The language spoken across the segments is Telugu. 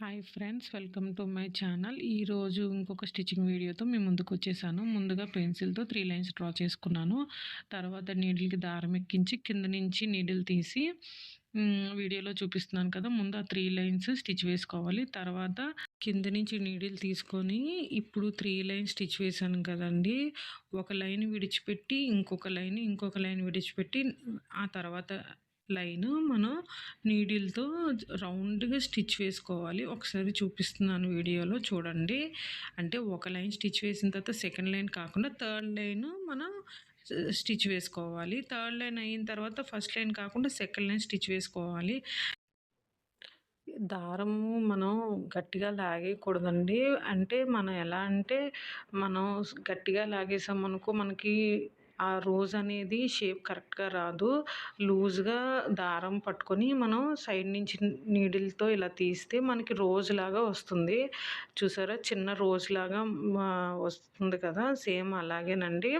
Hi friends, welcome to my channel. ఈరోజు ఇంకొక స్టిచ్చింగ్ వీడియోతో మీ ముందుకు వచ్చేసాను. ముందుగా పెన్సిల్తో 3 లైన్స్ డ్రా చేసుకున్నాను. తర్వాత నీడిల్కి దారం ఎక్కించి కింద నుంచి నీడిల్ తీసి వీడియోలో చూపిస్తున్నాను కదా, ముందు ఆ 3 లైన్స్ స్టిచ్ వేసుకోవాలి. తర్వాత కింద నుంచి నీడిల్ తీసుకొని ఇప్పుడు 3 లైన్స్ స్టిచ్ వేసాను కదండి, ఒక లైన్ విడిచిపెట్టి ఇంకొక లైన్ విడిచిపెట్టి ఆ తర్వాత లైన్ మనం నీడిల్‌తో రౌండ్‌గా స్టిచ్ వేసుకోవాలి. ఒకసారి చూపిస్తున్నాను వీడియోలో చూడండి. అంటే ఒక లైన్ స్టిచ్ వేసిన తర్వాత సెకండ్ లైన్ కాకుండా థర్డ్ లైన్ మనం స్టిచ్ వేసుకోవాలి. థర్డ్ లైన్ అయిన తర్వాత ఫస్ట్ లైన్ కాకుండా సెకండ్ లైన్ స్టిచ్ వేసుకోవాలి. దారము మనం గట్టిగా లాగేయకూడదండి. అంటే మనం ఎలా అంటే మనం గట్టిగా లాగేసామనుకో మనకి ఆ రోజ్ అనేది షేప్ కరెక్ట్‌గా రాదు. లూజ్‌గా దారం పట్టుకొని మనం సైడ్ నుంచి నీడిల్‌తో ఇలా తీస్తే మనకి రోజులాగా వస్తుంది. చూసారా, చిన్న రోజులాగా వస్తుంది కదా, సేమ్ అలాగేనండి.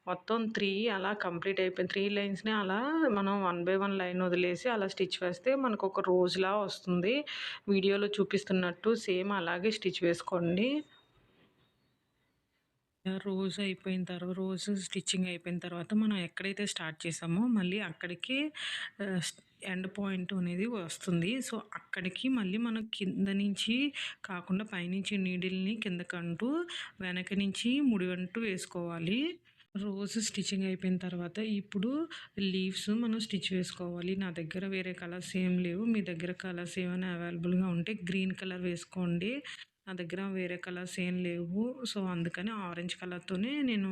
మొత్తం 3 అలా కంప్లీట్ అయిపోయింది. 3 లైన్స్‌ని అలా మనం 1 బై 1 లైన్ వదిలేసి అలా స్టిచ్ వేస్తే మనకు ఒక రోజులా వస్తుంది. వీడియోలో చూపిస్తున్నట్టు సేమ్ అలాగే స్టిచ్ వేసుకోండి. రోజు స్టిచ్చింగ్ అయిపోయిన తర్వాత మనం ఎక్కడైతే స్టార్ట్ చేసామో మళ్ళీ అక్కడికి ఎండ్ పాయింట్ అనేది వస్తుంది. సో అక్కడికి మళ్ళీ మనం కింద నుంచి కాకుండా పైనుంచి నీడిల్ని కిందకంటూ వెనక నుంచి ముడివంటూ వేసుకోవాలి. రోజు స్టిచ్చింగ్ అయిపోయిన తర్వాత ఇప్పుడు లీవ్స్ మనం స్టిచ్ వేసుకోవాలి. నా దగ్గర వేరే కలర్స్ ఏం లేవు. మీ దగ్గర కలర్స్ ఏమైనా అవైలబుల్గా ఉంటే గ్రీన్ కలర్ వేసుకోండి. నా దగ్గర వేరే కలర్స్ ఏం లేవు. సో అందుకని ఆరెంజ్ కలర్తోనే నేను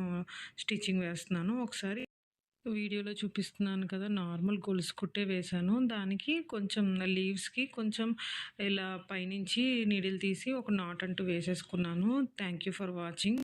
స్టిచ్చింగ్ వేస్తున్నాను. ఒకసారి వీడియోలో చూపిస్తున్నాను కదా, నార్మల్ గొలుసు కుట్టే వేశాను. దానికి కొంచెం లీవ్స్కి కొంచెం ఇలా పైనుంచి నీడిల్ తీసి ఒక నాట్ అంటూ వేసేసుకున్నాను. Thank you for watching.